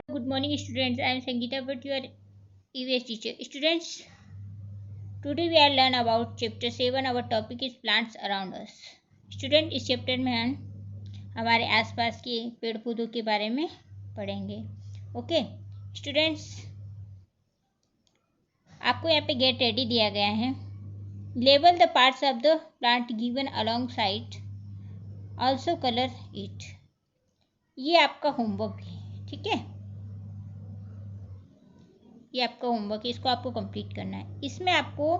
Good morning, students. I am Sangeeta, but your EVS teacher. Students, today we are learn about chapter 7. Our topic is plants around us. Student, इस chapter में हम हमारे आसपास के पेड़ पौधों के बारे में पढ़ेंगे. ओके स्टूडेंट्स, आपको यहाँ पे गेट रेडी दिया गया है. Label the parts of the plant given along side, also colour it. ये आपका होमवर्क है, ठीक है. ये आपका होमवर्क है, इसको आपको कंप्लीट करना है. इसमें आपको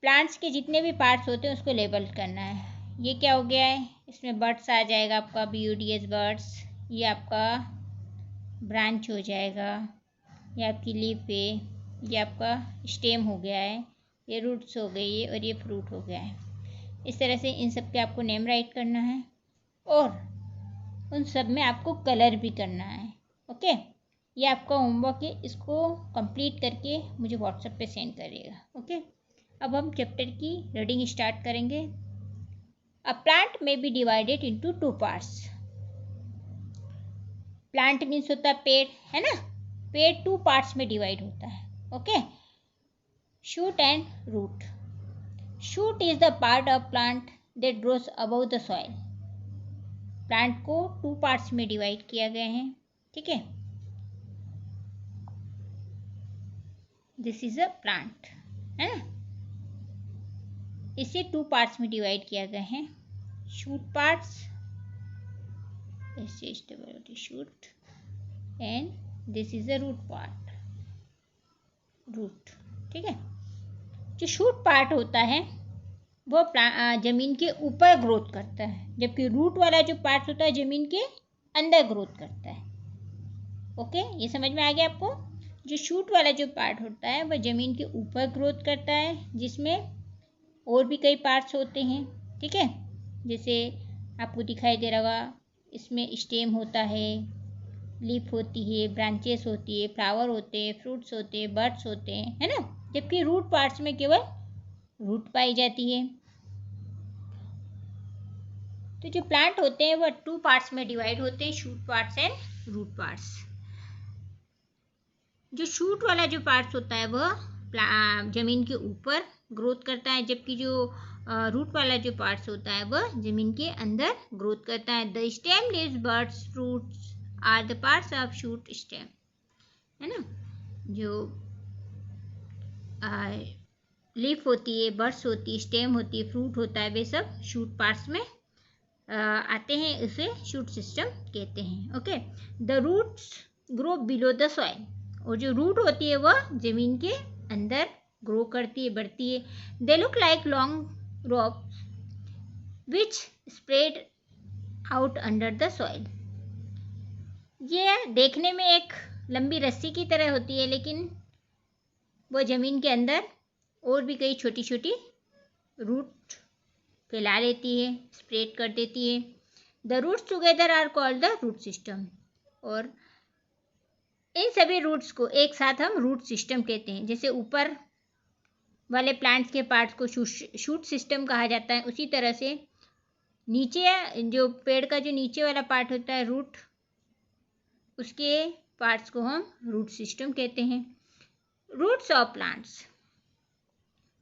प्लांट्स के जितने भी पार्ट्स होते हैं उसको लेबल करना है. ये क्या हो गया है, इसमें बर्ड्स आ जाएगा आपका, BUDS बर्ड्स. ये आपका ब्रांच हो जाएगा, ये आपकी लीफ है, ये आपका स्टेम हो गया है, ये रूट्स हो गई है और ये फ्रूट हो गया है. इस तरह से इन सब के आपको नेम राइट करना है और उन सब में आपको कलर भी करना है. ओके, ये आपका होमवर्क है, इसको कंप्लीट करके मुझे व्हाट्सएप पे सेंड करिएगा. ओके, अब हम चैप्टर की रीडिंग स्टार्ट करेंगे. अ प्लांट में be divided into 2 parts. Plant means होता है पेड़, है ना. पेड़ 2 पार्ट्स में डिवाइड होता है. Okay, shoot and root. Shoot is the part of plant that grows above the soil. Plant को 2 पार्ट्स में डिवाइड किया गया है, ठीक है. दिस इज अ प्लांट, है ना. इसे 2 पार्ट्स में डिवाइड किया गया है. Shoot parts, shoot, and this is a root part, root, ठीक है. जो शूट पार्ट होता है वो जमीन के ऊपर ग्रोथ करता है, जबकि रूट वाला जो पार्ट होता है जमीन के अंदर ग्रोथ करता है. ओके, ये समझ में आ गया आपको. जो शूट वाला जो पार्ट होता है वह जमीन के ऊपर ग्रोथ करता है, जिसमें और भी कई पार्ट्स होते हैं, ठीक है. जैसे आपको दिखाई दे रहा होगा, इसमें स्टेम होता है, लीफ होती है, ब्रांचेस होती है, फ्लावर होते हैं, फ्रूट्स होते हैं, बर्ड्स होते हैं, है ना. जबकि रूट पार्ट्स में केवल रूट पाई जाती है. तो जो प्लांट होते हैं वह 2 पार्ट्स में डिवाइड होते हैं, shoot parts and root parts. जो शूट वाला जो पार्ट्स होता है वह जमीन के ऊपर ग्रोथ करता है, जबकि जो रूट वाला जो पार्ट्स होता है वह जमीन के अंदर ग्रोथ करता है. The stem, leaves, birds, fruits are the parts of shoot stem, है ना. जो लीफ होती है, बर्ड्स होती है, स्टेम होती है, फ्रूट होता है, वे सब शूट पार्ट्स में आते हैं. उसे शूट सिस्टम कहते हैं. Okay, the roots grow below the soil. और जो रूट होती है वह जमीन के अंदर ग्रो करती है, बढ़ती है. They look like long ropes which spread out under the soil. ये देखने में एक लंबी रस्सी की तरह होती है, लेकिन वह जमीन के अंदर और भी कई छोटी छोटी रूट फैला लेती है, स्प्रेड कर देती है. The roots together are called the root system. और इन सभी रूट्स को एक साथ हम रूट सिस्टम कहते हैं. जैसे ऊपर वाले प्लांट्स के पार्ट्स को शूट सिस्टम कहा जाता है, उसी तरह से नीचे जो पेड़ का जो नीचे वाला पार्ट होता है रूट, उसके पार्ट्स को हम रूट सिस्टम कहते हैं. रूट्स ऑफ प्लांट्स,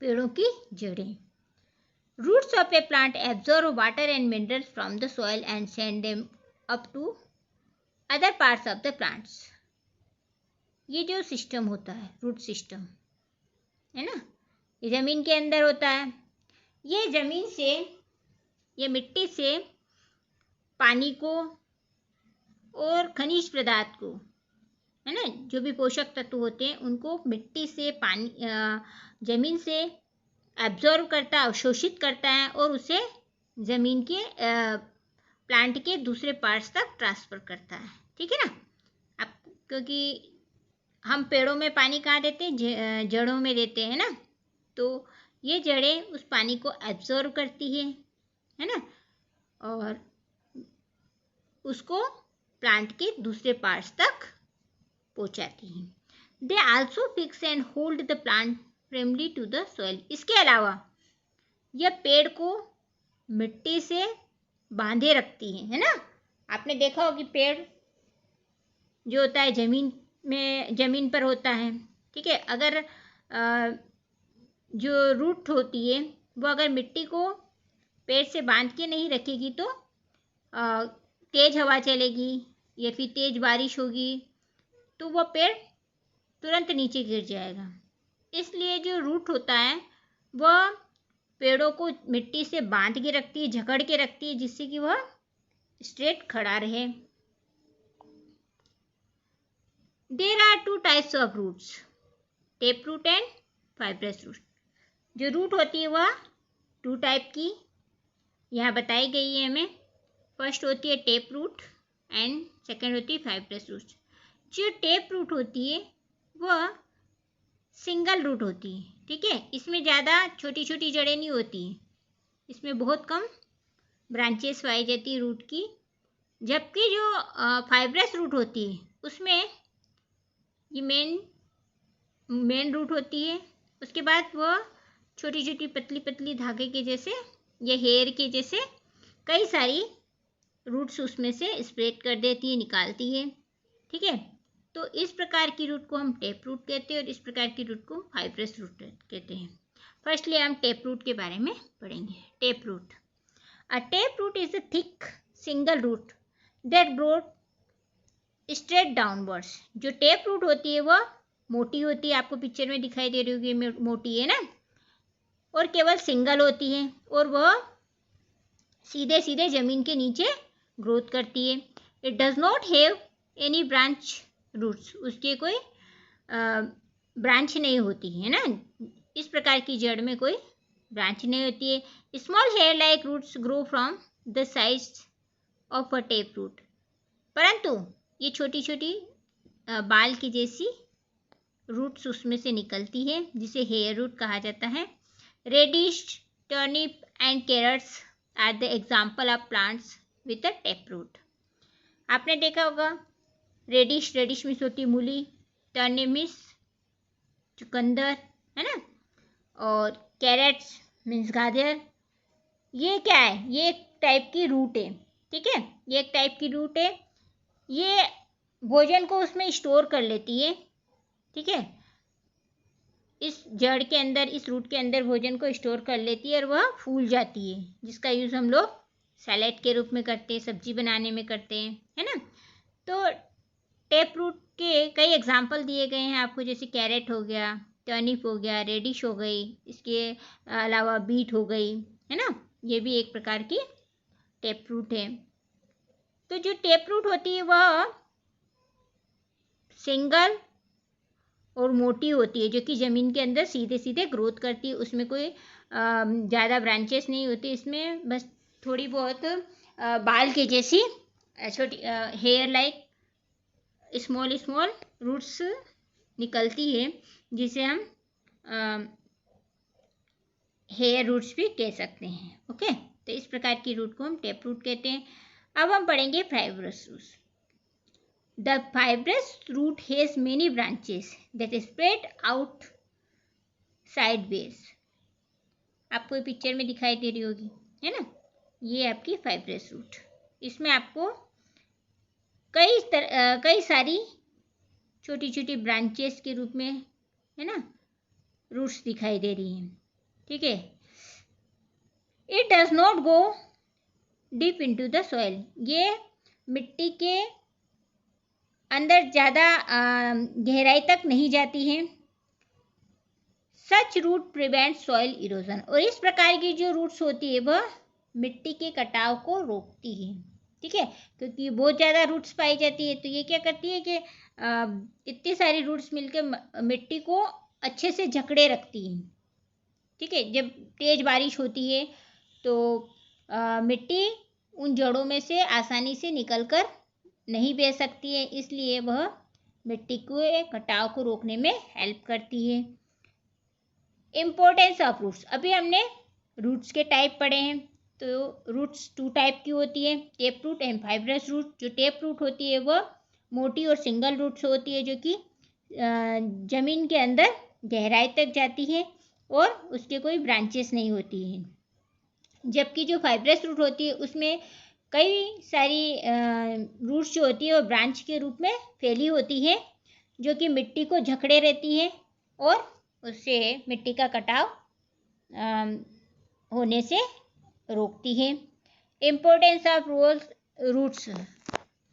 पेड़ों की जड़ें. Roots of a plant absorb water and minerals from the soil and send them up to other parts of the plants. ये जो सिस्टम होता है रूट सिस्टम, है ना, ये ज़मीन के अंदर होता है. ये ज़मीन से, ये मिट्टी से पानी को और खनिज पदार्थ को, है ना, जो भी पोषक तत्व होते हैं उनको मिट्टी से, पानी, ज़मीन से एब्जॉर्व करता है, अवशोषित करता है और उसे ज़मीन के प्लांट के दूसरे पार्ट्स तक ट्रांसफ़र करता है, ठीक है ना. अब क्योंकि हम पेड़ों में पानी कहाँ देते हैं, जड़ों में देते हैं ना. तो ये जड़ें उस पानी को एब्जॉर्व करती है ना, और उसको प्लांट के दूसरे पार्ट्स तक पहुँचाती हैं. They also fix and hold the plant firmly to the soil. इसके अलावा यह पेड़ को मिट्टी से बांधे रखती है ना. आपने देखा हो कि पेड़ जो होता है ज़मीन पर होता है, ठीक है। अगर जो रूट होती है वो अगर मिट्टी को पेड़ से बांध के नहीं रखेगी तो तेज़ हवा चलेगी या फिर तेज़ बारिश होगी तो वो पेड़ तुरंत नीचे गिर जाएगा। इसलिए जो रूट होता है वह पेड़ों को मिट्टी से बांध के रखती है, जकड़ के रखती है, जिससे कि वह स्ट्रेट खड़ा रहे। There are 2 types of roots, tap root and fibrous root. जो रूट होती है वह 2 टाइप की यहाँ बताई गई है हमें। फर्स्ट होती है टेप रूट एंड सेकंड होती है फाइब्रस रूट। जो टेप रूट होती है वह सिंगल रूट होती है, ठीक है। इसमें ज़्यादा छोटी छोटी जड़ें नहीं होती, इसमें बहुत कम ब्रांचेस पाई जाती है रूट की। जबकि जो फाइब्रस रूट होती है उसमें ये मेन रूट होती है, उसके बाद वह छोटी छोटी पतली पतली धागे के जैसे या हेयर के जैसे कई सारी रूट्स उसमें से स्प्रेड कर देती है, निकालती है, ठीक है। तो इस प्रकार की रूट को हम टेप रूट कहते हैं और इस प्रकार की रूट को फाइब्रस रूट कहते हैं। फर्स्टली हम टेप रूट के बारे में पढ़ेंगे। Tap root, a tap root is a thick single root that growth straight downwards. जो टेप रूट होती है वह मोटी होती है, आपको पिक्चर में दिखाई दे रही होगी मोटी है ना, और केवल सिंगल होती है और वह सीधे सीधे जमीन के नीचे ग्रोथ करती है। It does not have any branch roots, उसके कोई ब्रांच नहीं होती है ना, इस प्रकार की जड़ में कोई ब्रांच नहीं होती है। Small hair like roots grow from the size of a tap root, परंतु ये छोटी छोटी बाल की जैसी रूट्स उसमें से निकलती है जिसे हेयर रूट कहा जाता है। Radish, turnip and carrots are the example of plants with a tap root. आपने देखा होगा रेडिश मीन्स होती मूली, टर्निप मीन्स चुकंदर है ना, और कैरेट्स मीन्स गाजर। ये क्या है? ये एक टाइप की रूट है, ठीक है। ये एक टाइप की रूट है, ये भोजन को उसमें स्टोर कर लेती है, ठीक है। इस जड़ के अंदर, इस रूट के अंदर भोजन को स्टोर कर लेती है और वह फूल जाती है, जिसका यूज़ हम लोग सैलेड के रूप में करते हैं, सब्जी बनाने में करते हैं, है ना। तो टेप रूट के कई एग्जाम्पल दिए गए हैं आपको, जैसे कैरेट हो गया, टर्निप हो गया, रेडिश हो गई, इसके अलावा बीट हो गई, है ना, ये भी एक प्रकार की टेप रूट है। तो जो टेप रूट होती है वह सिंगल और मोटी होती है, जो कि ज़मीन के अंदर सीधे सीधे ग्रोथ करती है, उसमें कोई ज़्यादा ब्रांचेस नहीं होती, इसमें बस थोड़ी बहुत बाल के जैसी छोटी हेयर लाइक स्मॉल रूट्स निकलती है, जिसे हम हेयर रूट्स भी कह सकते हैं। ओके, तो इस प्रकार की रूट को हम टेप रूट कहते हैं। अब हम पढ़ेंगे fibrous roots. The fibrous root has many branches that spread out sideways. आपको पिक्चर में दिखाई दे रही होगी, है ना, ये आपकी फाइब्रस रूट। इसमें आपको कई सारी छोटी छोटी ब्रांचेस के रूप में, है ना, रूट्स दिखाई दे रही हैं, ठीक है। It does not go deep into the soil, ये मिट्टी के अंदर ज़्यादा गहराई तक नहीं जाती है। Such root prevent soil erosion, और इस प्रकार की जो रूट्स होती है वह मिट्टी के कटाव को रोकती है, ठीक है। क्योंकि बहुत ज़्यादा रूट्स पाई जाती है तो ये क्या करती है कि इतनी सारी रूट्स मिलकर मिट्टी को अच्छे से जकड़े रखती हैं, ठीक है। जब तेज़ बारिश होती है तो मिट्टी उन जड़ों में से आसानी से निकलकर नहीं बह सकती है, इसलिए वह मिट्टी के कटाव को रोकने में हेल्प करती है। इम्पोर्टेंस ऑफ रूट्स, अभी हमने रूट्स के टाइप पढ़े हैं। तो रूट्स 2 टाइप की होती है, tap root and fibrous root. जो टेप रूट होती है वह मोटी और सिंगल रूट्स होती है, जो कि ज़मीन के अंदर गहराई तक जाती है और उसके कोई ब्रांचेस नहीं होती हैं। जबकि जो फाइब्रस रूट होती है उसमें कई सारी रूट्स जो होती है वो ब्रांच के रूप में फैली होती है, जो कि मिट्टी को जकड़े रहती है और उससे मिट्टी का कटाव होने से रोकती है। इम्पोर्टेंस ऑफ रूट्स,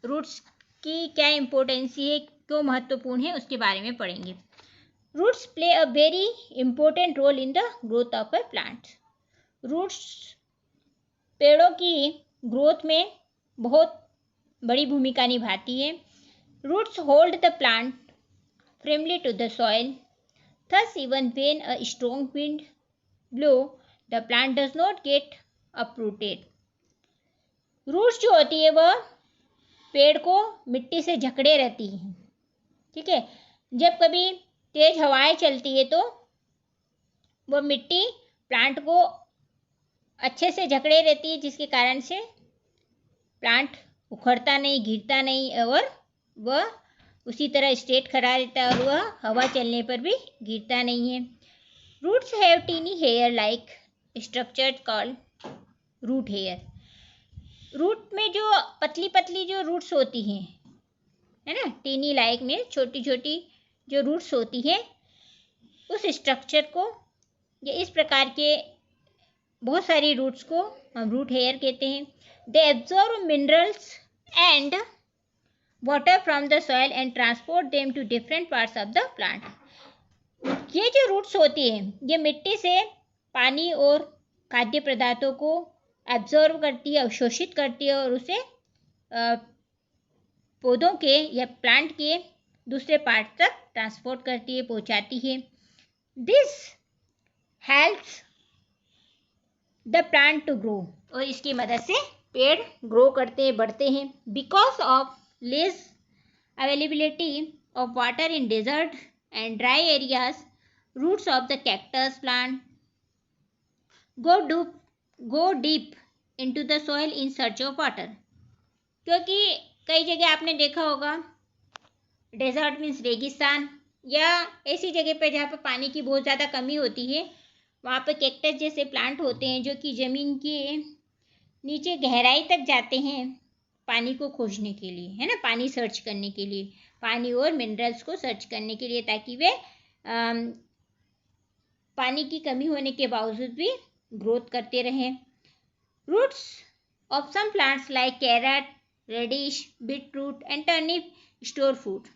रूट्स की क्या इम्पोर्टेंस है, क्यों महत्वपूर्ण है, उसके बारे में पढ़ेंगे। Roots play a very important role in the growth of a plant. Roots पेड़ों की ग्रोथ में बहुत बड़ी भूमिका निभाती है। Roots hold the plant firmly to the soil. Thus, even when a strong wind blows, the plant does not get uprooted. Roots जो होती है वह पेड़ को मिट्टी से जकड़े रहती है, ठीक है। जब कभी तेज हवाएं चलती है तो वह मिट्टी प्लांट को अच्छे से जकड़े रहती है, जिसके कारण से प्लांट उखड़ता नहीं, गिरता नहीं और वह उसी तरह स्ट्रेट खड़ा रहता है और वह हवा चलने पर भी गिरता नहीं है। Roots have tiny hair like structure called root hair. Root में जो पतली पतली जो रूट्स होती हैं, है ना, टीनी लाइक में छोटी छोटी जो रूट्स होती हैं, उस स्ट्रक्चर को या इस प्रकार के बहुत सारी रूट्स को हम रूट हेयर कहते हैं। They absorb minerals and water from the soil and transport them to different parts of the plant. ये जो रूट्स होती हैं ये मिट्टी से पानी और खाद्य पदार्थों को एब्जॉर्ब करती है, अवशोषित करती है और उसे पौधों के या प्लांट के दूसरे पार्ट तक ट्रांसपोर्ट करती है, पहुंचाती है। This helps the plant to grow, और इसकी मदद से पेड़ ग्रो करते हैं, बढ़ते हैं। Because of less availability of water in desert and dry areas, roots of the cactus plant go deep into the soil in search of water. क्योंकि कई जगह आपने देखा होगा, डेजर्ट मीन्स रेगिस्तान या ऐसी जगह पर जहाँ पर पानी की बहुत ज़्यादा कमी होती है, वहाँ पर कैक्टस जैसे प्लांट होते हैं जो कि ज़मीन के नीचे गहराई तक जाते हैं पानी को खोजने के लिए, है ना, पानी सर्च करने के लिए, पानी और मिनरल्स को सर्च करने के लिए, ताकि वे पानी की कमी होने के बावजूद भी ग्रोथ करते रहें। Roots of some plants like carrot, radish, beet root and turnip store food.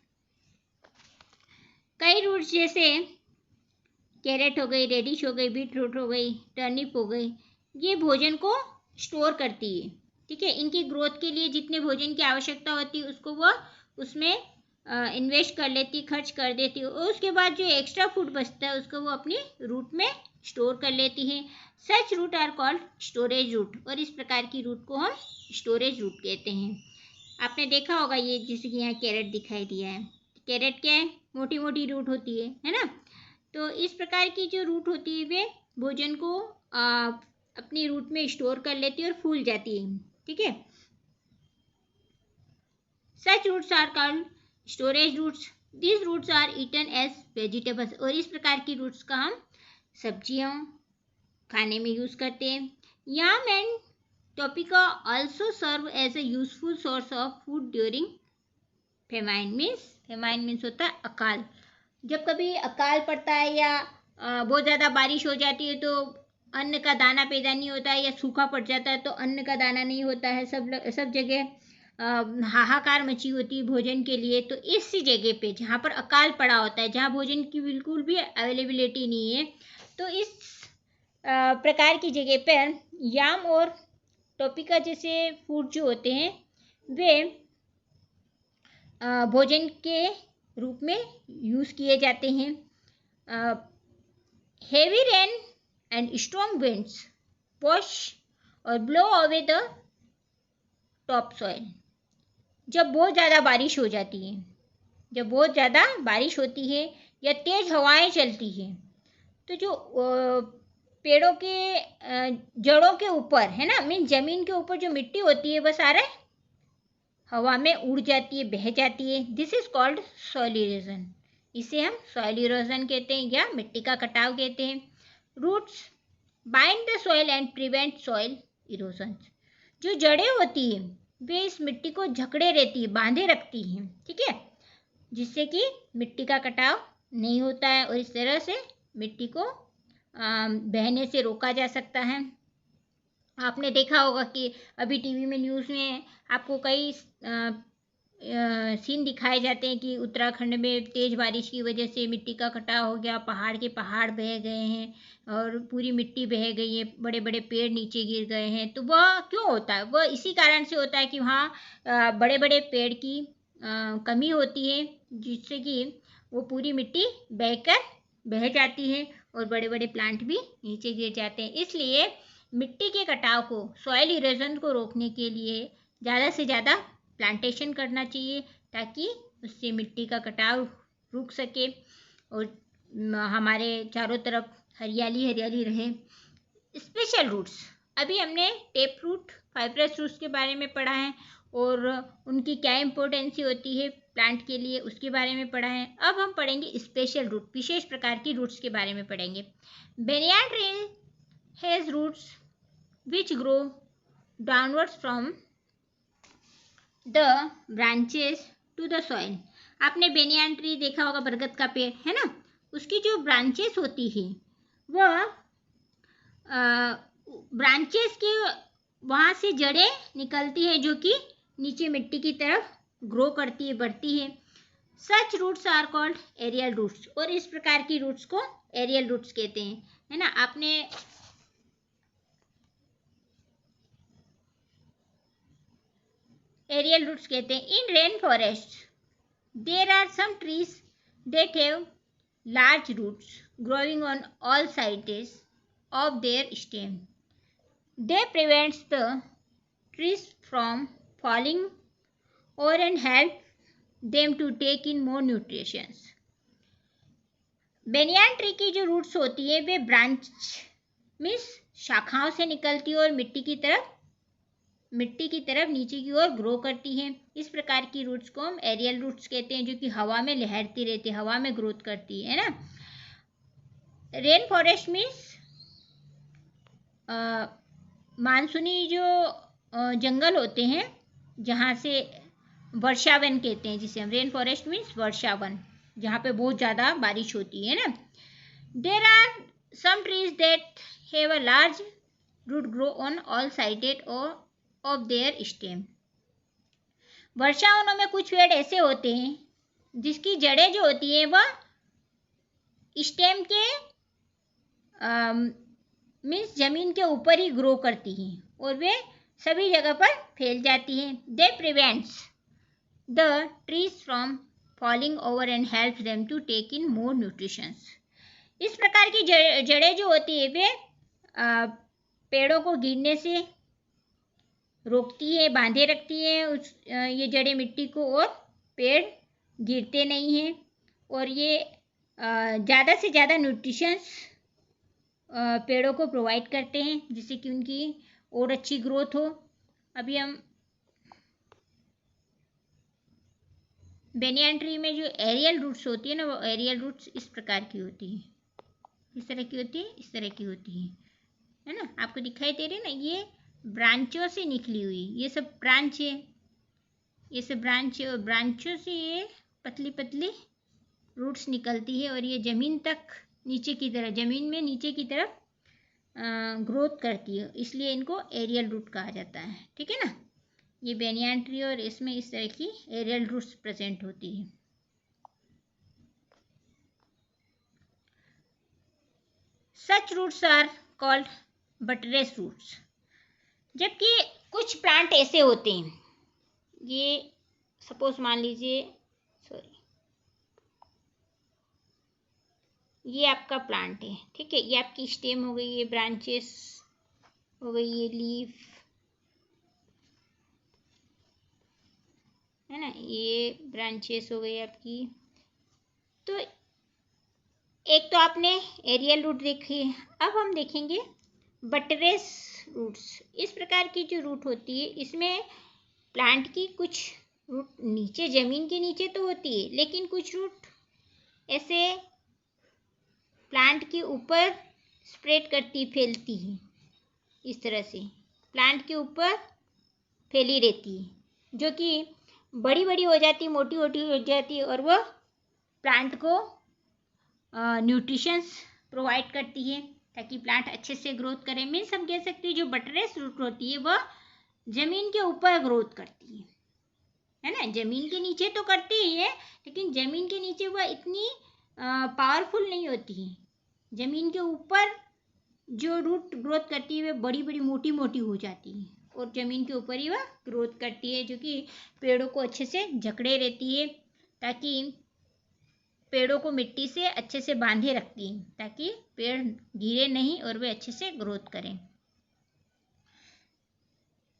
कई रूट्स जैसे कैरेट हो गई, रेडिश हो गई, बीट रूट हो गई, टर्निप हो गई, ये भोजन को स्टोर करती है, ठीक है। इनकी ग्रोथ के लिए जितने भोजन की आवश्यकता होती है उसको वह उसमें इन्वेस्ट कर लेती, खर्च कर देती है, और उसके बाद जो एक्स्ट्रा फूड बचता है उसको वो अपनी रूट में स्टोर कर लेती है। Such root are called storage root, और इस प्रकार की रूट को हम स्टोरेज रूट कहते हैं। आपने देखा होगा ये, जैसे कि यहाँ कैरेट दिखाई दिया है, कैरेट क्या है, मोटी मोटी रूट होती है ना। तो इस प्रकार की जो रूट होती है वे भोजन को अपनी रूट में स्टोर कर लेती है और फूल जाती है, ठीक है। Such roots are called storage roots. These roots are eaten as vegetables, और इस प्रकार की रूट्स का हम सब्जियों खाने में यूज करते हैं। Yam and tapioca also serve as a useful source of food during famine means होता है अकाल। जब कभी अकाल पड़ता है या बहुत ज़्यादा बारिश हो जाती है तो अन्न का दाना पैदा नहीं होता है, या सूखा पड़ जाता है तो अन्न का दाना नहीं होता है, सब जगह हाहाकार मची होती है भोजन के लिए। तो इस जगह पे जहाँ पर अकाल पड़ा होता है, जहाँ भोजन की बिल्कुल भी अवेलेबिलिटी नहीं है, तो इस प्रकार की जगह पर याम और टोपिका जैसे फूड जो होते हैं वे भोजन के रूप में यूज़ किए जाते हैं। Heavy rain and strong winds wash और blow away the top soil. जब बहुत ज़्यादा बारिश हो जाती है, जब बहुत ज़्यादा बारिश होती है या तेज़ हवाएं चलती हैं, तो जो पेड़ों के जड़ों के ऊपर, है ना, मीन ज़मीन के ऊपर जो मिट्टी होती है वह सारा हवा में उड़ जाती है, बह जाती है। This is called soil erosion. इसे हम सॉइल इरोजन कहते हैं या मिट्टी का कटाव कहते हैं। Roots bind the soil and prevent soil erosion. जो जड़ें होती है वे इस मिट्टी को जकड़े रहती है, बांधे रखती हैं, ठीक है, जिससे कि मिट्टी का कटाव नहीं होता है और इस तरह से मिट्टी को बहने से रोका जा सकता है। आपने देखा होगा कि अभी टीवी में, न्यूज़ में आपको कई सीन दिखाए जाते हैं कि उत्तराखंड में तेज़ बारिश की वजह से मिट्टी का कटाव हो गया, पहाड़ के पहाड़ बह गए हैं और पूरी मिट्टी बह गई है, बड़े बड़े पेड़ नीचे गिर गए हैं। तो वह क्यों होता है? वह इसी कारण से होता है कि वहाँ बड़े बड़े पेड़ की कमी होती है, जिससे कि वो पूरी मिट्टी बह जाती है और बड़े बड़े प्लांट भी नीचे गिर जाते हैं। इसलिए मिट्टी के कटाव को, सॉइल इरोजन को रोकने के लिए ज़्यादा से ज़्यादा प्लांटेशन करना चाहिए, ताकि उससे मिट्टी का कटाव रुक सके और हमारे चारों तरफ हरियाली हरियाली रहे। स्पेशल रूट्स, अभी हमने टेप रूट, फाइब्रस रूट्स के बारे में पढ़ा है और उनकी क्या इम्पोर्टेंसी होती है प्लांट के लिए, उसके बारे में पढ़ा है। अब हम पढ़ेंगे स्पेशल रूट, विशेष प्रकार की रूट्स के बारे में पढ़ेंगे। Banyan tree has roots which grow downwards from the branches to the soil। आपने बेनियान ट्री देखा होगा, बरगद का पेड़ है ना, उसकी जो ब्रांचेस होती है वह ब्रांचेस के वहाँ से जड़ें निकलती हैं जो कि नीचे मिट्टी की तरफ ग्रो करती है, बढ़ती है। Such roots are called aerial roots, और इस प्रकार की रूट्स को एरियल रूट्स कहते हैं, है ना। आपने एरियल रूट्स कहते हैं। In rain forest there are some trees that have large roots growing on all sides of their stem. They prevents the trees from falling और and help them to take in more nutritions. Banyan tree की जो roots होती है वे branch means शाखाओं से निकलती है और मिट्टी की तरफ नीचे की ओर ग्रो करती हैं। इस प्रकार की रूट्स को हम एरियल रूट्स कहते हैं, जो कि हवा में लहरती रहती है, हवा में ग्रोथ करती है ना। रेन फॉरेस्ट मीन्स मानसूनी जो जंगल होते हैं, जहाँ से वर्षावन कहते हैं, जिसे हम रेन फॉरेस्ट मीन्स वर्षावन, जहाँ पे बहुत ज़्यादा बारिश होती है ना। There are some trees that have a large root grow on all sided of their stem. वर्षावनों में कुछ पेड़ ऐसे होते हैं जिसकी जड़ें जो होती है वह स्टेम के मीन्स जमीन के ऊपर ही ग्रो करती हैं और वे सभी जगह पर फैल जाती हैं। They prevents the trees from falling over and help them to take in more nutritions. इस प्रकार की जड़ें जो होती है वे पेड़ों को गिरने से रोकती है, बांधे रखती है ये जड़ें मिट्टी को, और पेड़ गिरते नहीं हैं और ये ज़्यादा से ज़्यादा न्यूट्रिशंस पेड़ों को प्रोवाइड करते हैं, जिससे कि उनकी और अच्छी ग्रोथ हो। अभी हम बेनियान ट्री में जो एरियल रूट्स होती है ना, वो एरियल रूट्स इस प्रकार की होती है, इस तरह की होती है, इस तरह की होती है ना। आपको दिखाई दे रही है ना, ये ब्रांचों से निकली हुई, ये सब ब्रांच है, ये सब ब्रांच है और ब्रांचों से ये पतली पतली रूट्स निकलती है और ये ज़मीन तक नीचे की तरफ, ज़मीन में नीचे की तरफ ग्रोथ करती है, इसलिए इनको एरियल रूट कहा जाता है, ठीक है ना। ये बेनियान ट्री और इसमें इस तरह की एरियल रूट्स प्रेजेंट होती है। Such roots are called buttress roots. जबकि कुछ प्लांट ऐसे होते हैं, ये सपोज मान लीजिए, सॉरी, ये आपका प्लांट है, ठीक है, ये आपकी स्टेम हो गई, ये ब्रांचेस हो गई, ये लीफ है ना, ये ब्रांचेस हो गई आपकी। तो एक तो आपने एरियल रूट देखी है, अब हम देखेंगे बटरेस रूट्स। इस प्रकार की जो रूट होती है, इसमें प्लांट की कुछ रूट नीचे, ज़मीन के नीचे तो होती है, लेकिन कुछ रूट ऐसे प्लांट के ऊपर स्प्रेड करती, फैलती है, इस तरह से प्लांट के ऊपर फैली रहती है, जो कि बड़ी बड़ी हो जाती, मोटी मोटी हो जाती, और वह प्लांट को न्यूट्रिशंस प्रोवाइड करती है ताकि प्लांट अच्छे से ग्रोथ करे। मीन्स हम कह सकते हैं जो बटरलेस रूट होती है वह जमीन के ऊपर ग्रोथ करती है ना। जमीन के नीचे तो करती ही है, लेकिन जमीन के नीचे वह इतनी पावरफुल नहीं होती है। जमीन के ऊपर जो रूट ग्रोथ करती है वह बड़ी बड़ी मोटी मोटी हो जाती है, और ज़मीन के ऊपर ही वह ग्रोथ करती है, जो कि पेड़ों को अच्छे से जकड़े रहती है, ताकि पेड़ों को मिट्टी से अच्छे से बांधे रखती है, ताकि पेड़ गिरे नहीं और वे अच्छे से ग्रोथ करें।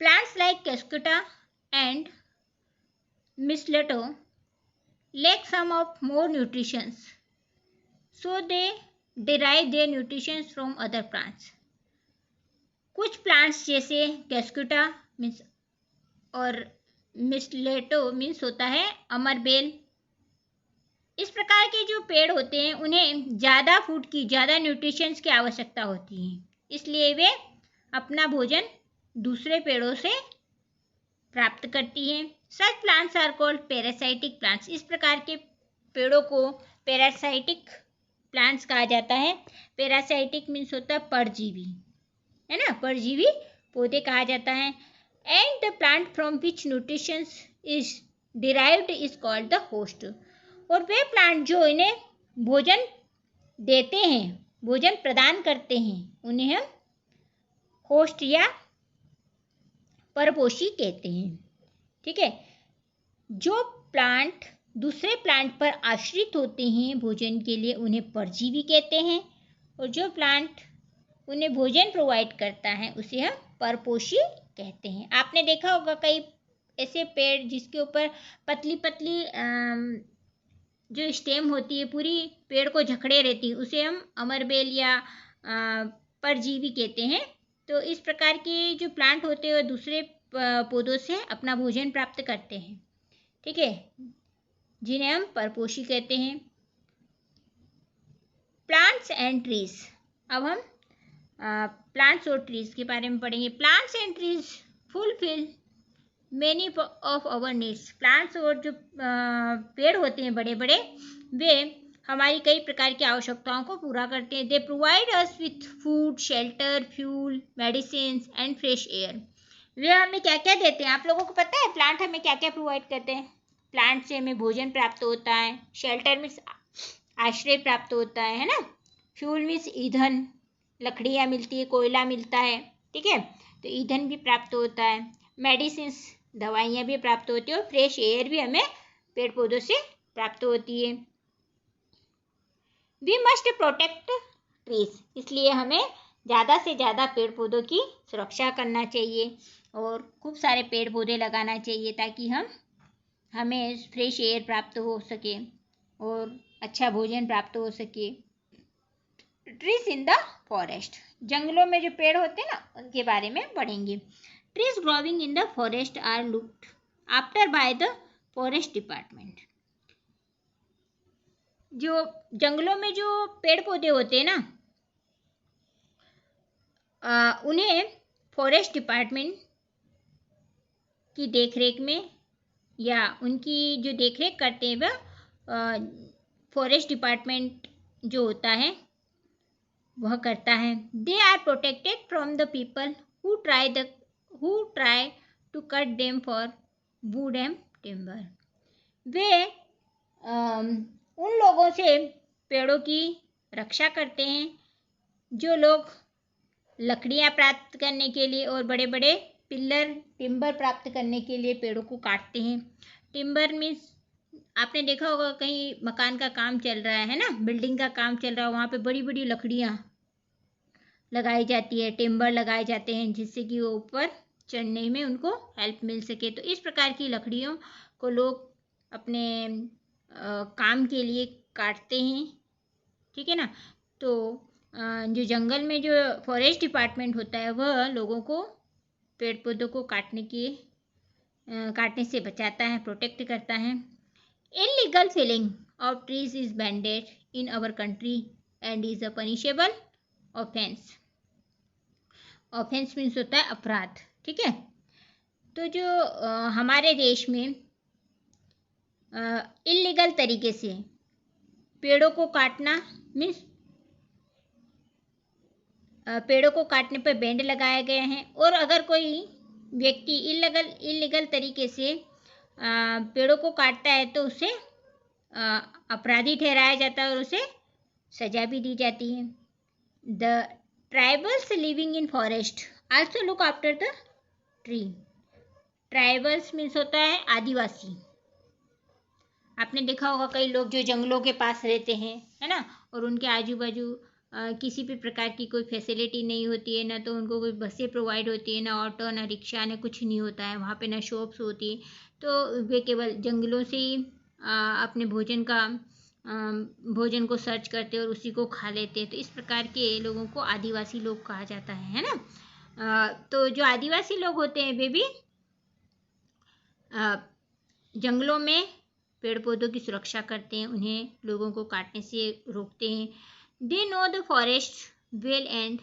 Plants like cuscuta and mistletoe lack some of more nutrition, so they derive their nutrition from other plants. कुछ प्लांट्स जैसे कैस्कुटा मीन्स और मिस्लेटो मीन्स होता है अमरबेल, इस प्रकार के जो पेड़ होते हैं उन्हें ज़्यादा फूड की, ज़्यादा न्यूट्रिशंस की आवश्यकता होती है, इसलिए वे अपना भोजन दूसरे पेड़ों से प्राप्त करती हैं। Such plants are called parasitic plants. इस प्रकार के पेड़ों को पैरासाइटिक प्लांट्स कहा जाता है। पैरासाइटिक मीन्स होता है परजीवी, है ना, परजीवी पौधे कहा जाता है। And the plant from which nutrition is derived is called the host. और वे प्लांट जो इन्हें भोजन देते हैं, भोजन प्रदान करते हैं, उन्हें हम होस्ट या परपोषी कहते हैं। ठीक है, जो प्लांट दूसरे प्लांट पर आश्रित होते हैं भोजन के लिए उन्हें परजीवी कहते हैं, और जो प्लांट उन्हें भोजन प्रोवाइड करता है उसे हम परपोषी कहते हैं। आपने देखा होगा कई ऐसे पेड़ जिसके ऊपर पतली पतली जो स्टेम होती है पूरी पेड़ को जकड़े रहती है, उसे हम अमरबेल या परजीवी कहते हैं। तो इस प्रकार के जो प्लांट होते हैं वो दूसरे पौधों से अपना भोजन प्राप्त करते हैं, ठीक है, जिन्हें हम परपोषी कहते हैं। Plants and trees. अब हम प्लांट्स और ट्रीज के बारे में पढ़ेंगे। Plants and trees fulfil many of our needs. Plants और जो पेड़ होते हैं बड़े बड़े, वे हमारी कई प्रकार की आवश्यकताओं को पूरा करते हैं। They provide us with food, shelter, fuel, medicine and fresh air. वे हमें क्या क्या देते हैं, आप लोगों को पता है प्लांट हमें क्या क्या प्रोवाइड करते हैं? प्लांट से हमें भोजन प्राप्त होता है, शेल्टर मीन्स आश्रय प्राप्त होता है ना, फ्यूल मीन्स ईंधन, लकड़ियाँ मिलती है, कोयला मिलता है, ठीक है, तो ईंधन भी प्राप्त होता है, मेडिसिन दवाइयाँ भी प्राप्त होती है, और फ्रेश एयर भी हमें पेड़ पौधों से प्राप्त होती है। वी मस्ट प्रोटेक्ट ट्रीज, इसलिए हमें ज़्यादा से ज़्यादा पेड़ पौधों की सुरक्षा करना चाहिए और खूब सारे पेड़ पौधे लगाना चाहिए, ताकि हमें फ्रेश एयर प्राप्त हो सके और अच्छा भोजन प्राप्त हो सके। ट्रीज इन द फॉरेस्ट, जंगलों में जो पेड़ होते हैं ना उनके बारे में पढ़ेंगे। Trees growing in the forest are looked after by the forest department. जो जंगलों में जो पेड़ पौधे होते हैं ना, उन्हें फॉरेस्ट डिपार्टमेंट की देखरेख में या उनकी जो देखरेख करते हैं वह फॉरेस्ट डिपार्टमेंट जो होता है वह करता है। They are protected from the people who try to cut them for wood and timber. वे उन लोगों से पेड़ों की रक्षा करते हैं जो लोग लकड़ियाँ प्राप्त करने के लिए और बड़े बड़े पिलर, टिम्बर प्राप्त करने के लिए पेड़ों को काटते हैं। टिम्बर मीन्स आपने देखा होगा कहीं मकान का काम चल रहा है ना, बिल्डिंग का काम चल रहा है, वहाँ पे बड़ी बड़ी लकड़ियाँ लगाई जाती है, टिम्बर लगाए जाते हैं, जिससे कि वो ऊपर चढ़ने में उनको हेल्प मिल सके। तो इस प्रकार की लकड़ियों को लोग अपने काम के लिए काटते हैं, ठीक है ना। तो जो जंगल में जो फॉरेस्ट डिपार्टमेंट होता है वह लोगों को पेड़ पौधों को काटने से बचाता है, प्रोटेक्ट करता है। Illegal felling of trees is banded in our country and is a punishable offence. Offence means होता है अपराध, ठीक है। तो जो हमारे देश में इल्लीगल तरीके से पेड़ों को काटना मीन्स पेड़ों को काटने पर बैंड लगाया गया है, और अगर कोई व्यक्ति इल्लीगल तरीके से पेड़ों को काटता है तो उसे अपराधी ठहराया जाता है और उसे सजा भी दी जाती है। The tribals living in forest also look after the tree. Tribals means होता है आदिवासी। आपने देखा होगा कई लोग जो जंगलों के पास रहते हैं, है ना, और उनके आजू बाजू किसी भी प्रकार की कोई फैसिलिटी नहीं होती है, ना तो उनको कोई बसें प्रोवाइड होती है, ना ऑटो, ना रिक्शा, ना कुछ नहीं होता है वहाँ पे, ना शॉप्स होती है। तो वे केवल जंगलों से ही अपने भोजन को सर्च करते और उसी को खा लेते हैं। तो इस प्रकार के लोगों को आदिवासी लोग कहा जाता है ना। तो जो आदिवासी लोग होते हैं वे भी जंगलों में पेड़ पौधों की सुरक्षा करते हैं, उन्हें लोगों को काटने से रोकते हैं। They know the forest well and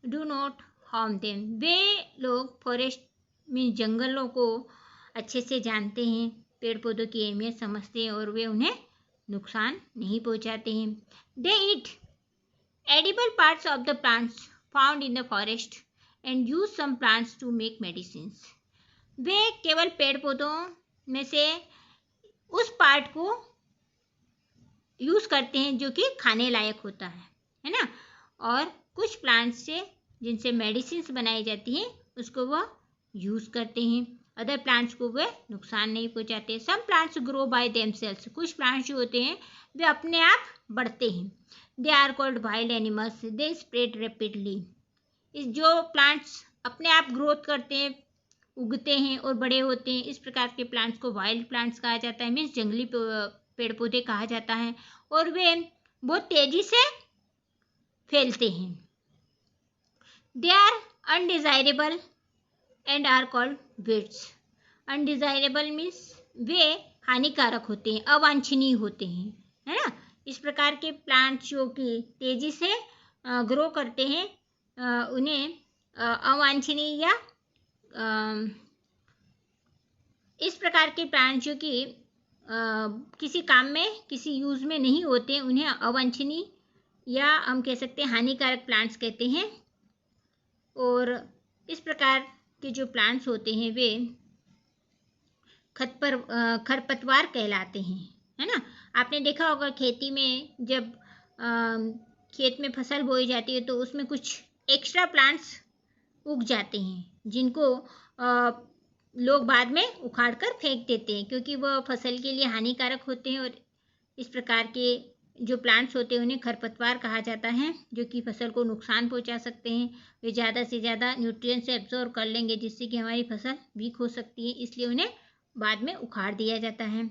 do not harm them. वे लोग फॉरेस्ट मीन्स जंगलों को अच्छे से जानते हैं, पेड़ पौधों की अहमियत समझते हैं और वे उन्हें नुकसान नहीं पहुंचाते हैं। They eat edible parts of the plants found in the forest and use some plants to make medicines. वे केवल पेड़ पौधों में से उस पार्ट को यूज करते हैं जो कि खाने लायक होता है ना, और कुछ प्लांट्स से जिनसे मेडिसिन्स बनाई जाती हैं उसको वह यूज करते हैं। अदर प्लांट्स को वे नुकसान नहीं पहुंचाते। Some plants grow by themselves. कुछ प्लांट्स जो होते हैं वे अपने आप बढ़ते हैं। They are called wild animals, they spread rapidly. इस जो प्लांट्स अपने आप ग्रोथ करते हैं, उगते हैं और बड़े होते हैं, इस प्रकार के प्लांट्स को वाइल्ड प्लांट्स कहा जाता है, मीन्स जंगली पेड़ पौधे कहा जाता है, और वे बहुत तेजी से फैलते हैं। They are undesirable and are called weeds. Undesirable means वे हानिकारक होते हैं, अवांछनीय होते हैं, है ना। इस प्रकार के प्लांट्स जो कि तेजी से ग्रो करते हैं उन्हें अवांछनीय या इस प्रकार के प्लांट्स जो कि किसी काम में किसी यूज में नहीं होते उन्हें अवांछनीय या हम कह सकते हैं हानिकारक प्लांट्स कहते हैं। और इस प्रकार के जो प्लांट्स होते हैं वे खरपतवार कहलाते हैं, है ना। आपने देखा होगा खेती में जब खेत में फसल बोई जाती है तो उसमें कुछ एक्स्ट्रा प्लांट्स उग जाते हैं जिनको लोग बाद में उखाड़ कर फेंक देते हैं क्योंकि वह फसल के लिए हानिकारक होते हैं। और इस प्रकार के जो प्लांट्स होते हैं उन्हें खरपतवार कहा जाता है जो कि फसल को नुकसान पहुंचा सकते हैं। वे ज़्यादा से ज़्यादा न्यूट्रिएंट्स से एब्जॉर्ब कर लेंगे जिससे कि हमारी फसल वीक हो सकती है, इसलिए उन्हें बाद में उखाड़ दिया जाता है।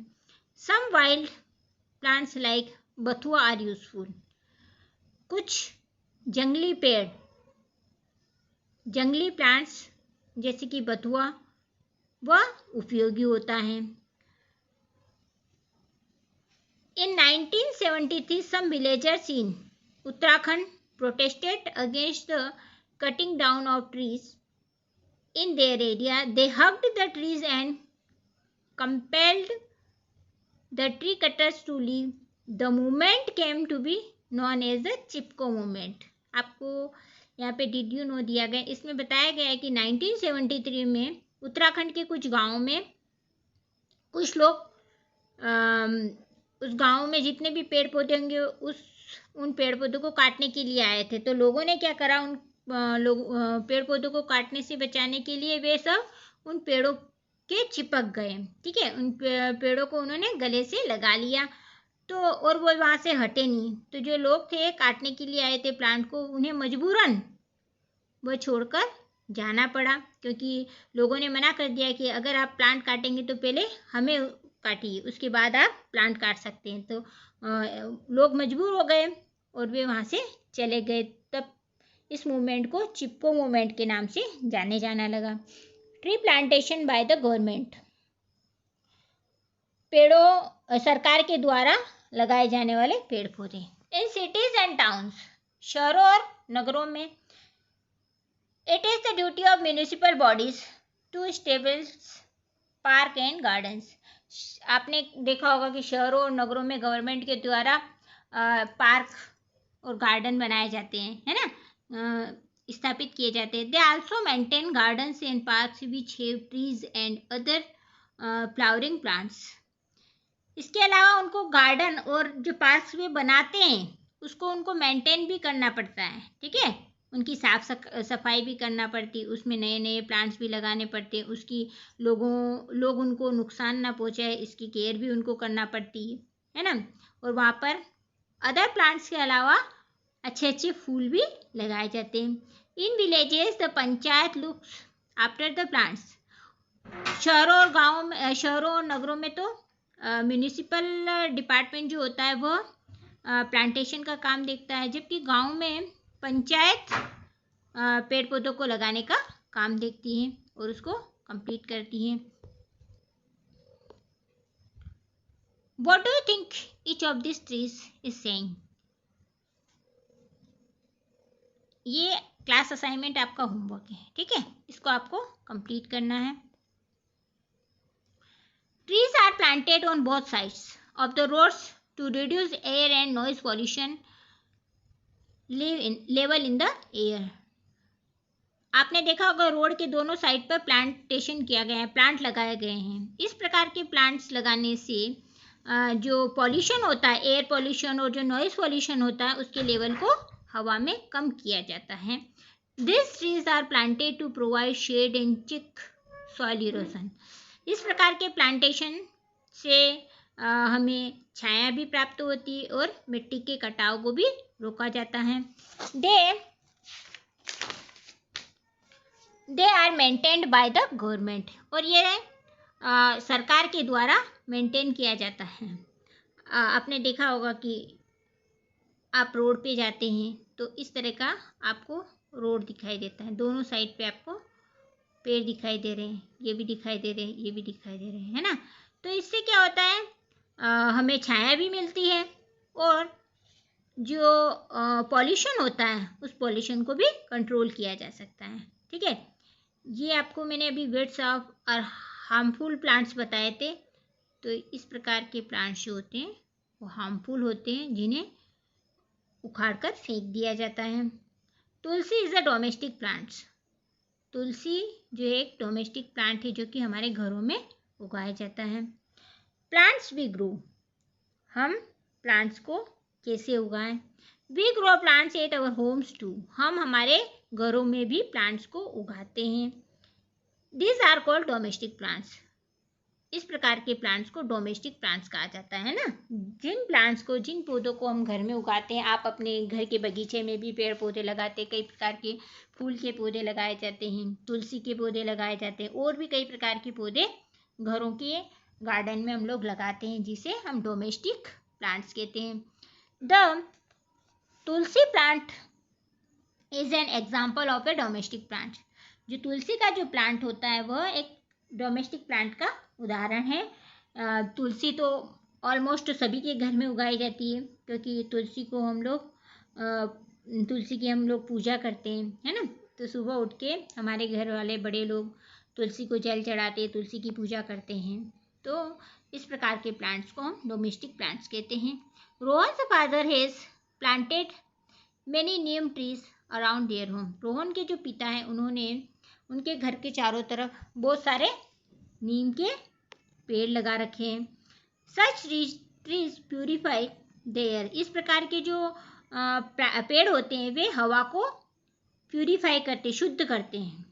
सम वाइल्ड प्लांट्स लाइक बथुआ आर यूजफुल। कुछ जंगली प्लांट्स जैसे कि बथुआ वह उपयोगी होता है। In 1973, some villagers in Uttarakhand protested against the cutting down of trees in their area. They hugged the trees and compelled the tree cutters to leave. The movement came to be known as the Chipko movement. आपको यहाँ पे did you know दिया गया, इसमें बताया गया है कि 1973 में उत्तराखंड के कुछ गांवों में कुछ लोग उस गांव में जितने भी पेड़ पौधे होंगे उन पेड़ पौधों को काटने के लिए आए थे। तो लोगों ने क्या करा, उन पेड़ पौधों को काटने से बचाने के लिए वे सब उन पेड़ों के चिपक गए, ठीक है। उन पेड़ों को उन्होंने गले से लगा लिया तो और वो वहाँ से हटे नहीं। तो जो लोग थे काटने के लिए आए थे प्लांट को, उन्हें मजबूरन वो छोड़कर जाना पड़ा क्योंकि लोगों ने मना कर दिया कि अगर आप प्लांट काटेंगे तो पहले हमें काटिए, उसके बाद आप प्लांट काट सकते हैं। तो लोग मजबूर हो गए और वे वहाँ से चले गए। तब इस मूवमेंट को चिपको मूवमेंट के नाम से जाना लगा। Tree plantation bye the government. पेड़ों सरकार के द्वारा लगाए जाने वाले पेड़ पौधे। इन सिटीज एंड टाउन्स, शहरों और नगरों में, it is the duty of municipal bodies to stables, park and gardens. आपने देखा होगा कि शहरों और नगरों में गवर्नमेंट के द्वारा पार्क और गार्डन बनाए जाते हैं, है ना, स्थापित किए जाते हैं। They also maintain gardens and parks which have trees and other flowering plants. इसके अलावा उनको गार्डन और जो पार्क्स भी बनाते हैं उसको उनको मेंटेन भी करना पड़ता है, ठीक है, उनकी साफ सफाई भी करना पड़ती है, उसमें नए नए प्लांट्स भी लगाने पड़ते हैं, उसकी लोग उनको नुकसान ना पहुंचाए इसकी केयर भी उनको करना पड़ती है ना। और वहाँ पर अदर प्लांट्स के अलावा अच्छे अच्छे फूल भी लगाए जाते हैं। In villages the panchayat looks after the plants. शहरों और गाँव में, शहरों और नगरों में तो म्यूनिसिपल डिपार्टमेंट जो होता है वह प्लांटेशन का काम देखता है, जबकि गांव में पंचायत पेड़ पौधों को लगाने का काम देखती है और उसको कंप्लीट करती है। What do you think each of these trees is saying? ये क्लास असाइनमेंट आपका होमवर्क है, ठीक है, इसको आपको कंप्लीट करना है। Trees are planted on both sides of the roads to reduce air and noise pollution level in the air. आपने देखा होगा रोड के दोनों साइड पर प्लांटेशन किया गया है, प्लांट लगाए गए हैं। इस प्रकार के प्लांट्स लगाने से जो पॉल्यूशन होता है, एयर पॉल्यूशन और जो नॉइज पॉल्यूशन होता है, उसके लेवल को हवा में कम किया जाता है। This trees are planted to provide shade and check soil erosion. इस प्रकार के प्लांटेशन से हमें छाया भी प्राप्त होती है और मिट्टी के कटाव को भी रोका जाता है। They are maintained by the government, और ये सरकार के द्वारा मेंटेन किया जाता है। आपने देखा होगा कि आप रोड पे जाते हैं तो इस तरह का आपको रोड दिखाई देता है, दोनों साइड पे आपको पेड़ दिखाई दे रहे हैं, ये भी दिखाई दे रहे हैं, ये भी दिखाई दे रहे हैं, है ना। तो इससे क्या होता है, हमें छाया भी मिलती है और जो पॉल्यूशन होता है उस पॉल्यूशन को भी कंट्रोल किया जा सकता है, ठीक है। ये आपको मैंने अभी वेट्स ऑफ और हार्मफुल प्लांट्स बताए थे। तो इस प्रकार के प्लांट्स जो होते हैं वो हार्मफुल होते हैं, जिन्हें उखाड़कर फेंक दिया जाता है। तुलसी इज़ अ डोमेस्टिक प्लांट्स। तुलसी जो एक डोमेस्टिक प्लांट है जो कि हमारे घरों में उगाया जाता है। प्लांट्स वी ग्रो, हम प्लांट्स को कैसे उगाएं? We grow plants at our homes too, हम हमारे घरों में भी प्लांट्स को उगाते हैं। These are called domestic plants. इस प्रकार के प्लांट्स को डोमेस्टिक प्लांट्स कहा जाता है ना। जिन प्लांट्स को, जिन पौधों को हम घर में उगाते हैं, आप अपने घर के बगीचे में भी पेड़ पौधे लगाते हैं, कई प्रकार के फूल के पौधे लगाए जाते हैं, तुलसी के पौधे लगाए जाते हैं, और भी कई प्रकार के पौधे घरों के गार्डन में हम लोग लगाते हैं, जिसे हम डोमेस्टिक प्लांट्स कहते हैं। The Tulsi plant is an example of A domestic plant. जो तुलसी का जो प्लांट होता है वह एक डोमेस्टिक प्लांट का उदाहरण है। तुलसी तो ऑलमोस्ट सभी के घर में उगाई जाती है, क्योंकि तुलसी की हम लोग पूजा करते हैं, है ना। तो सुबह उठ के हमारे घर वाले बड़े लोग तुलसी को जल चढ़ाते, तुलसी की पूजा करते हैं। तो इस प्रकार के प्लांट्स को हम डोमेस्टिक प्लांट्स कहते हैं। Rohan's father has planted many Neem trees around their home. Rohan के जो पिता हैं उन्होंने उनके घर के चारों तरफ बहुत सारे नीम के पेड़ लगा रखे हैं। सच ट्रीज प्यूरिफाई द एयर। इस प्रकार के जो पेड़ होते हैं वे हवा को प्यूरिफाई करते, शुद्ध करते हैं।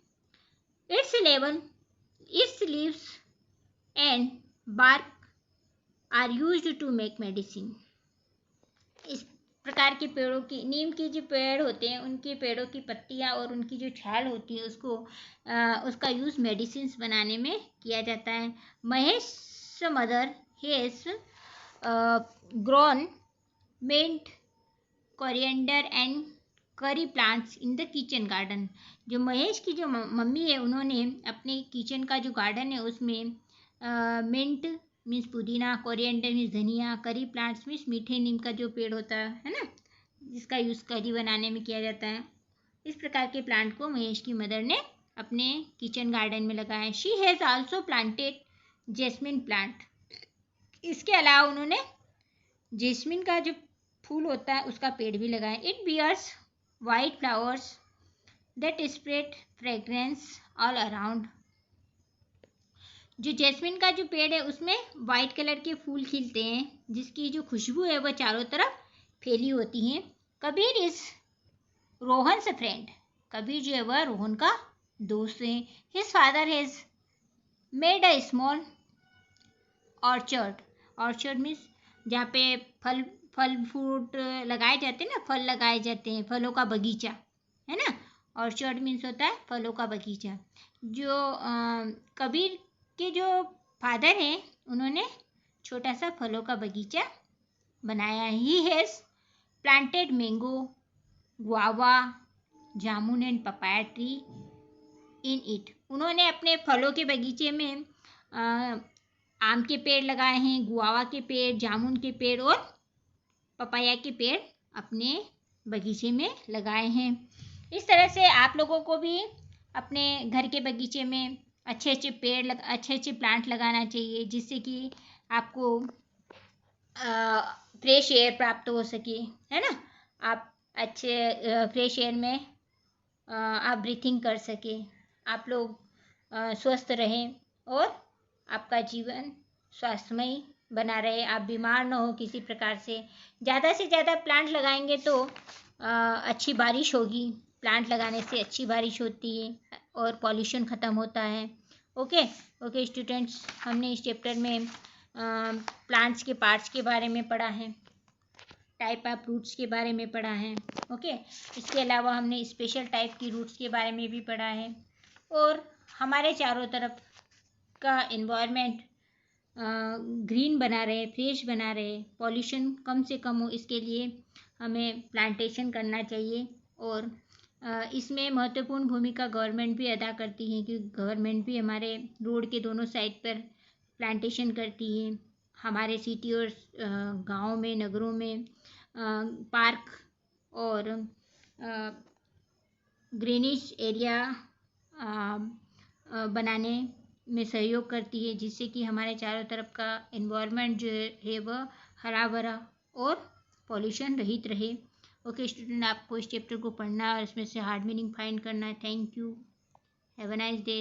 Its leaves and bark are used to make medicine. इस प्रकार के पेड़ों की, नीम के जो पेड़ होते हैं उनके पेड़ों की पत्तियां और उनकी जो छाल होती है उसका यूज़ मेडिसिन बनाने में किया जाता है। Mahesh mother has grown mint, coriander and curry plants in the kitchen garden. जो महेश की जो मम्मी है उन्होंने अपने किचन का जो गार्डन है उसमें मिंट मीन्स पुदीना, कोरिएंडर मीन्स धनिया, करी प्लांट्स मीन्स मीठे नीम का जो पेड़ होता है ना, जिसका यूज़ करी बनाने में किया जाता है। इस प्रकार के प्लांट को महेश की मदर ने अपने किचन गार्डन में लगाए। She has also planted jasmine plant. इसके अलावा उन्होंने जैस्मिन का जो फूल होता है उसका पेड़ भी लगाया। It bears white flowers that spread fragrance all around. जो जैस्मिन का जो पेड़ है उसमें वाइट कलर के फूल खिलते हैं जिसकी जो खुशबू है वह चारों तरफ फैली होती है। कबीर इज रोहन से फ्रेंड। कबीर जो है वह रोहन का दोस्त है। His father has made a small orchard. Orchard means जहाँ पे फल फ्रूट लगाए जाते हैं ना, फल लगाए जाते हैं, फलों का बगीचा है ना। ऑर्चर्ड मीन्स होता है फलों का बगीचा। जो कबीर के जो फादर हैं उन्होंने छोटा सा फलों का बगीचा बनाया है। He has planted mango, guava, jamun and papaya tree in it. उन्होंने अपने फलों के बगीचे में आम के पेड़ लगाए हैं, गुआवा के पेड़, जामुन के पेड़ और पपाया के पेड़ अपने बगीचे में लगाए हैं। इस तरह से आप लोगों को भी अपने घर के बगीचे में अच्छे अच्छे पेड़ अच्छे अच्छे प्लांट लगाना चाहिए जिससे कि आपको फ्रेश एयर प्राप्त हो सके, है ना। आप अच्छे फ्रेश एयर में आप ब्रीथिंग कर सके, आप लोग स्वस्थ रहें और आपका जीवन स्वास्थ्यमय बना रहे, आप बीमार ना हो किसी प्रकार से। ज़्यादा प्लांट लगाएंगे तो अच्छी बारिश होगी। प्लांट लगाने से अच्छी बारिश होती है और पॉल्यूशन ख़त्म होता है। ओके स्टूडेंट्स, हमने इस चैप्टर में प्लांट्स के पार्ट्स के बारे में पढ़ा है, टाइप ऑफ रूट्स के बारे में पढ़ा है। ओके, इसके अलावा हमने स्पेशल टाइप की रूट्स के बारे में भी पढ़ा है और हमारे चारों तरफ का एनवायरनमेंट ग्रीन बना रहे, फ्रेश बना रहे, पॉल्यूशन कम से कम हो, इसके लिए हमें प्लांटेशन करना चाहिए। और इसमें महत्वपूर्ण भूमिका गवर्नमेंट भी अदा करती है क्योंकि गवर्नमेंट भी हमारे रोड के दोनों साइड पर प्लांटेशन करती है। हमारे सिटी और गाँव में, नगरों में पार्क और ग्रीनिश एरिया बनाने में सहयोग करती है जिससे कि हमारे चारों तरफ का एनवायरनमेंट जो है वह हरा भरा और पॉल्यूशन रहित रहे। ओके स्टूडेंट, आपको इस चैप्टर को पढ़ना और इसमें से हार्ड मीनिंग फाइंड करना है। Thank you, have a nice day.